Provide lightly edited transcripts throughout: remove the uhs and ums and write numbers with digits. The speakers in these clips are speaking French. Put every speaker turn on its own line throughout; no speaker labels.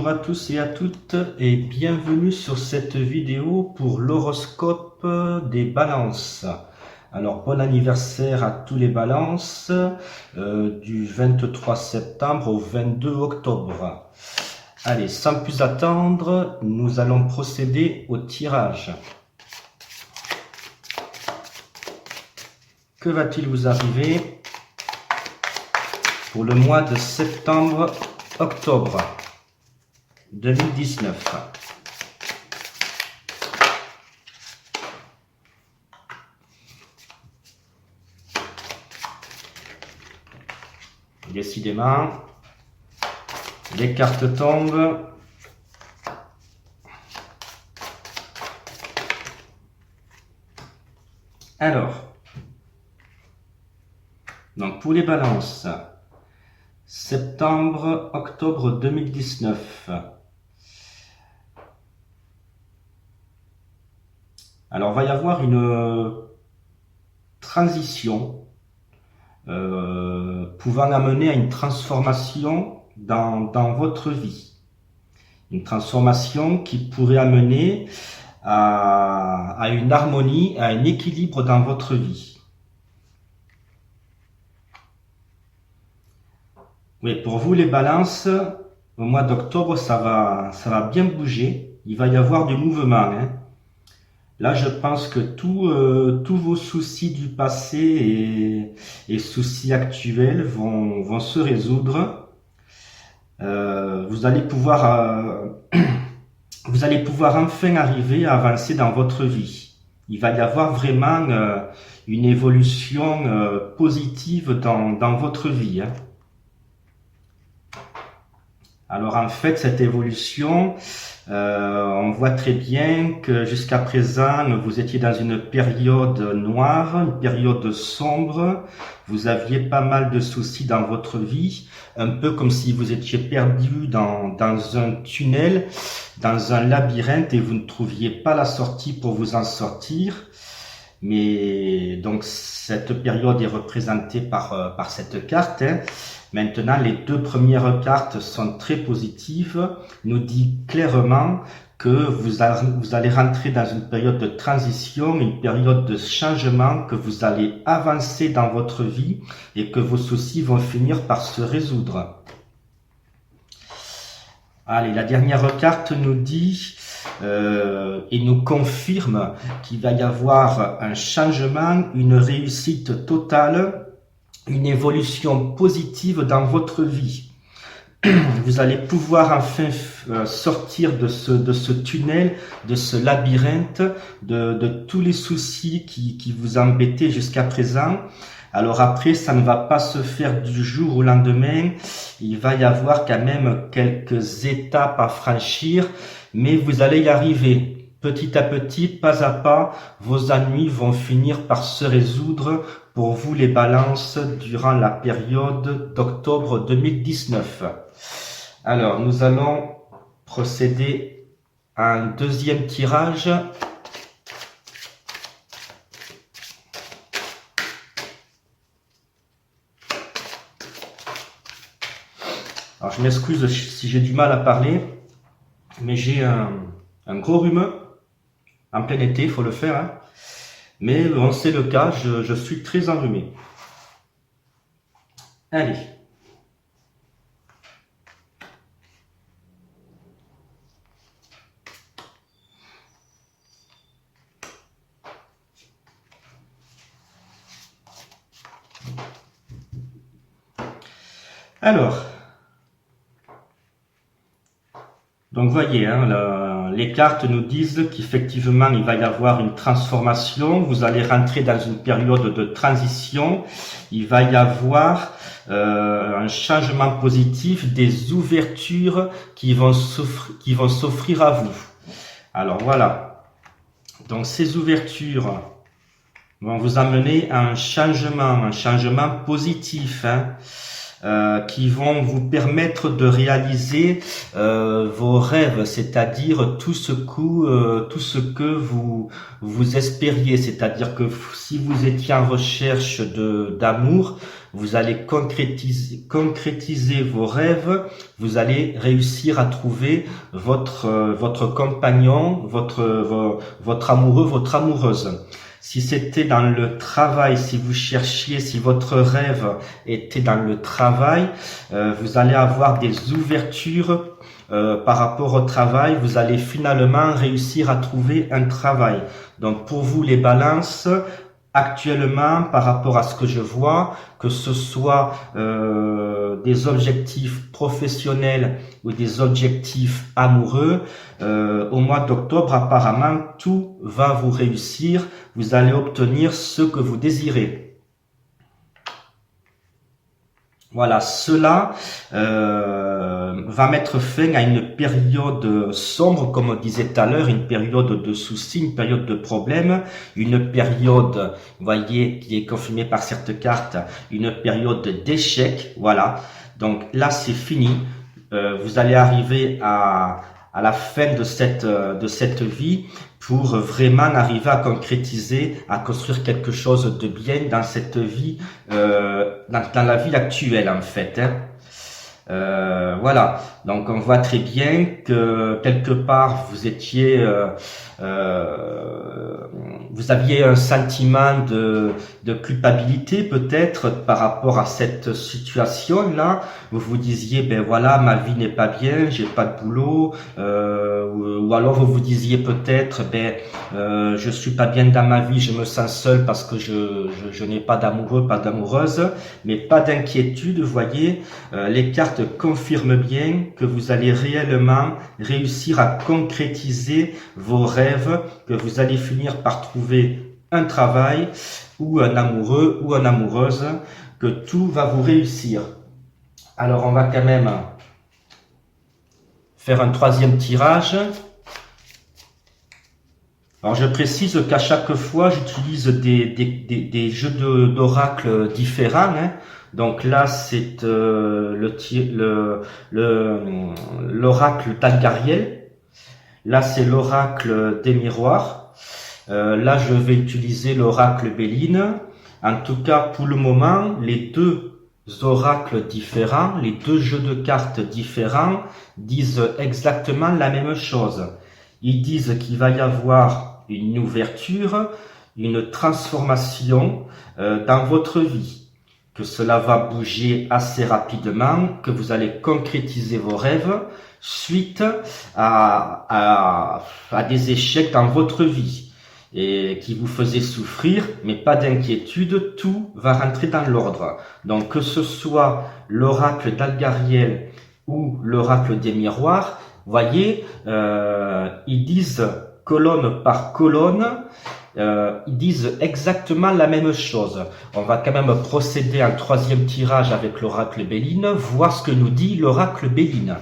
Bonjour à tous et à toutes et bienvenue sur cette vidéo pour l'horoscope des balances. Alors bon anniversaire à tous les balances du 23 septembre au 22 octobre. Allez, sans plus attendre, nous allons procéder au tirage. Que va-t-il vous arriver pour le mois de septembre-octobre 2019? Décidément, les cartes tombent. Alors, donc pour les balances, septembre-octobre 2019. Alors, il va y avoir une transition pouvant amener à une transformation dans votre vie. Une transformation qui pourrait amener à une harmonie, à un équilibre dans votre vie. Oui, pour vous les balances, au mois d'octobre, ça va bien bouger. Il va y avoir du mouvement, hein. Là, je pense que tous vos soucis du passé et soucis actuels vont se résoudre. Vous allez pouvoir enfin arriver à avancer dans votre vie. Il va y avoir vraiment une évolution positive dans votre vie, hein. Alors en fait, cette évolution, on voit très bien que jusqu'à présent, vous étiez dans une période noire, une période sombre. Vous aviez pas mal de soucis dans votre vie, un peu comme si vous étiez perdu dans un tunnel, dans un labyrinthe et vous ne trouviez pas la sortie pour vous en sortir. Mais donc cette période est représentée par cette carte, hein. Maintenant, les deux premières cartes sont très positives, nous dit clairement que vous allez rentrer dans une période de transition, une période de changement, que vous allez avancer dans votre vie et que vos soucis vont finir par se résoudre. Allez, la dernière carte nous dit et nous confirme qu'il va y avoir un changement, une réussite totale, une évolution positive dans votre vie. Vous allez pouvoir enfin sortir de ce tunnel, de ce labyrinthe, de tous les soucis qui vous embêtaient jusqu'à présent. Alors après, ça ne va pas se faire du jour au lendemain. Il va y avoir quand même quelques étapes à franchir, mais vous allez y arriver. Petit à petit, pas à pas, vos ennuis vont finir par se résoudre pour vous les balances durant la période d'octobre 2019. Alors, nous allons procéder à un deuxième tirage. Alors, je m'excuse si j'ai du mal à parler, mais j'ai un gros rhume. En plein été, il faut le faire, hein. Mais bon, c'est le cas, je suis très enrhumé. Allez. Alors, donc voyez, hein, les cartes nous disent qu'effectivement il va y avoir une transformation, vous allez rentrer dans une période de transition, il va y avoir un changement positif, des ouvertures qui vont s'offrir à vous. Alors voilà, donc ces ouvertures vont vous amener à un changement positif, hein. Qui vont vous permettre de réaliser vos rêves, c'est-à-dire tout ce que vous espériez, c'est-à-dire que si vous étiez en recherche d'amour, vous allez concrétiser vos rêves, vous allez réussir à trouver votre compagnon, votre amoureux, votre amoureuse. Si c'était dans le travail, si vous cherchiez, si votre rêve était dans le travail, vous allez avoir des ouvertures par rapport au travail, vous allez finalement réussir à trouver un travail. Donc pour vous les balances, actuellement par rapport à ce que je vois, que ce soit des objectifs professionnels ou des objectifs amoureux, au mois d'octobre apparemment tout va vous réussir, vous allez obtenir ce que vous désirez. Voilà, cela va mettre fin à une période sombre, comme on disait tout à l'heure, une période de soucis, une période de problèmes, une période, vous voyez, qui est confirmée par cette carte, une période d'échec. Voilà, donc là c'est fini. Vous allez arriver à la fin de cette vie pour vraiment arriver à concrétiser, à construire quelque chose de bien dans cette vie, dans la vie actuelle en fait. Voilà, donc on voit très bien que quelque part vous étiez, vous aviez un sentiment de culpabilité peut-être par rapport à cette situation-là. Vous vous disiez, ben voilà, ma vie n'est pas bien, j'ai pas de boulot, ou alors vous vous disiez peut-être, ben je suis pas bien dans ma vie, je me sens seul parce que je n'ai pas d'amoureux, pas d'amoureuse, mais pas d'inquiétude, vous voyez, les cartes confirment bien que vous allez réellement réussir à concrétiser vos rêves, que vous allez finir par trouver un travail ou un amoureux ou une amoureuse, que tout va vous réussir. Alors on va quand même faire un troisième tirage. Alors je précise qu'à chaque fois j'utilise des jeux d'oracle différents. Hein. Donc là c'est l'oracle d'Algariel. Là c'est l'oracle des miroirs. Là je vais utiliser l'oracle Béline. En tout cas pour le moment les deux oracles différents, les deux jeux de cartes différents disent exactement la même chose. Ils disent qu'il va y avoir une ouverture, une transformation dans votre vie, que cela va bouger assez rapidement, que vous allez concrétiser vos rêves suite à des échecs dans votre vie et qui vous faisaient souffrir, mais pas d'inquiétude, tout va rentrer dans l'ordre. Donc que ce soit l'oracle d'Algariel ou l'oracle des miroirs, voyez, ils disent colonne par colonne, ils disent exactement la même chose. On va quand même procéder à un troisième tirage avec l'oracle Béline, voir ce que nous dit l'oracle Béline.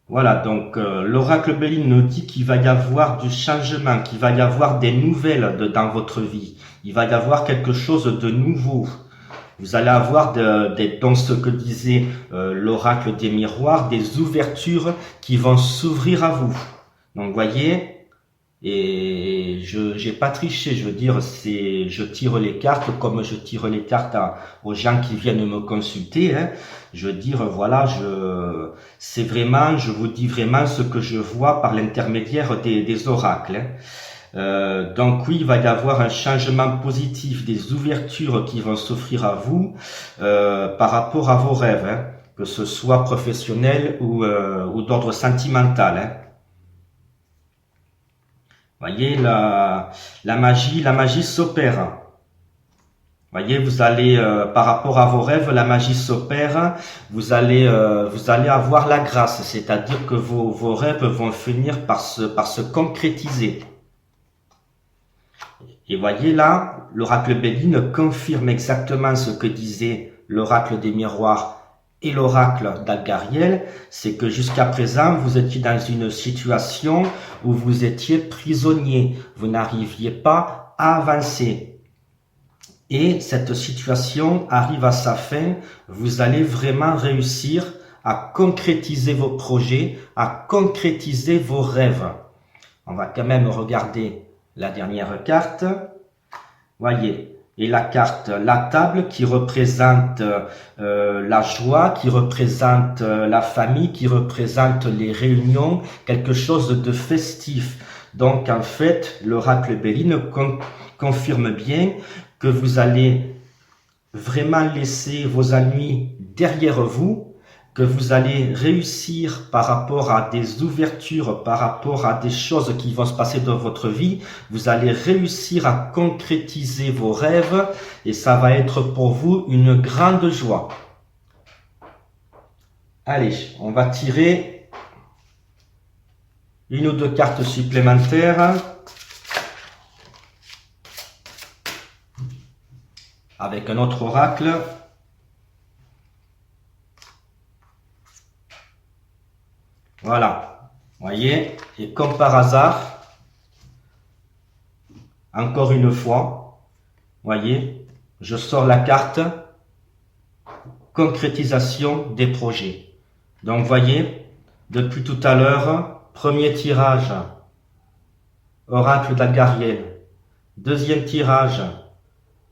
Voilà, donc l'oracle Béline nous dit qu'il va y avoir du changement, qu'il va y avoir des nouvelles dans votre vie. Il va y avoir quelque chose de nouveau. Vous allez avoir dans ce que disait l'oracle des miroirs, des ouvertures qui vont s'ouvrir à vous. Donc vous voyez, et je n'ai pas triché, je veux dire, je tire les cartes comme je tire les cartes aux gens qui viennent me consulter. Hein. Je veux dire, voilà, je vous dis vraiment ce que je vois par l'intermédiaire des oracles. Hein. Donc oui, il va y avoir un changement positif, des ouvertures qui vont s'offrir à vous par rapport à vos rêves, hein, que ce soit professionnel ou d'ordre sentimental. Hein. Voyez, la magie s'opère. Voyez, vous allez, par rapport à vos rêves, la magie s'opère. Vous allez avoir la grâce, c'est-à-dire que vos rêves vont finir par se concrétiser. Et voyez là, l'oracle Béline confirme exactement ce que disait l'oracle des miroirs et l'oracle d'Algariel, c'est que jusqu'à présent, vous étiez dans une situation où vous étiez prisonnier, vous n'arriviez pas à avancer. Et cette situation arrive à sa fin, vous allez vraiment réussir à concrétiser vos projets, à concrétiser vos rêves. On va quand même regarder la dernière carte. Voyez, et la carte, la table qui représente la joie, qui représente la famille, qui représente les réunions, quelque chose de festif. Donc en fait, l'oracle Béline confirme bien que vous allez vraiment laisser vos ennuis derrière vous, que vous allez réussir par rapport à des ouvertures, par rapport à des choses qui vont se passer dans votre vie, vous allez réussir à concrétiser vos rêves et ça va être pour vous une grande joie. Allez, on va tirer une ou deux cartes supplémentaires avec un autre oracle. Voilà, voyez, et comme par hasard, encore une fois, voyez, je sors la carte concrétisation des projets. Donc voyez, depuis tout à l'heure, premier tirage, oracle d'Algariel, deuxième tirage,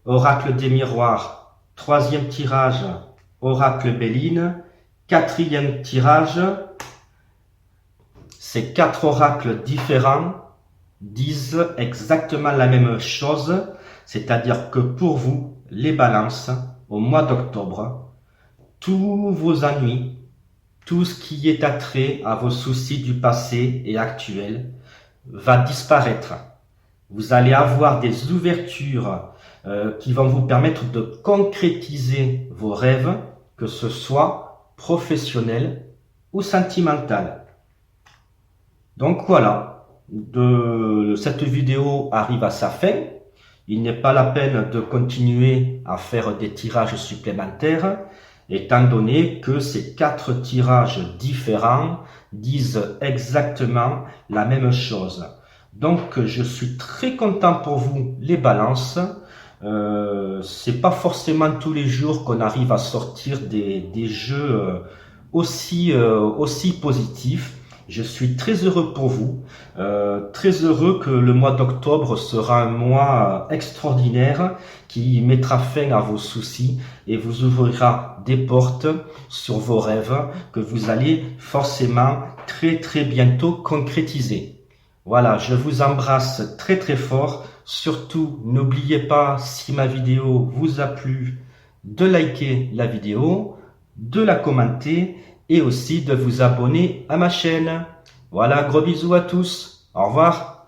oracle des miroirs, troisième tirage, oracle Béline, quatrième tirage. Ces quatre oracles différents disent exactement la même chose, c'est-à-dire que pour vous, les balances, au mois d'octobre, tous vos ennuis, tout ce qui est attrait à vos soucis du passé et actuel va disparaître. Vous allez avoir des ouvertures qui vont vous permettre de concrétiser vos rêves, que ce soit professionnel ou sentimental. Donc voilà, cette vidéo arrive à sa fin. Il n'est pas la peine de continuer à faire des tirages supplémentaires, étant donné que ces quatre tirages différents disent exactement la même chose. Donc je suis très content pour vous les balances. C'est pas forcément tous les jours qu'on arrive à sortir des jeux aussi positifs. Je suis très heureux pour vous, très heureux que le mois d'octobre sera un mois extraordinaire qui mettra fin à vos soucis et vous ouvrira des portes sur vos rêves que vous allez forcément très bientôt concrétiser. Voilà, je vous embrasse très fort. Surtout, n'oubliez pas, si ma vidéo vous a plu, de liker la vidéo, de la commenter et aussi de vous abonner à ma chaîne. Voilà, gros bisous à tous. Au revoir.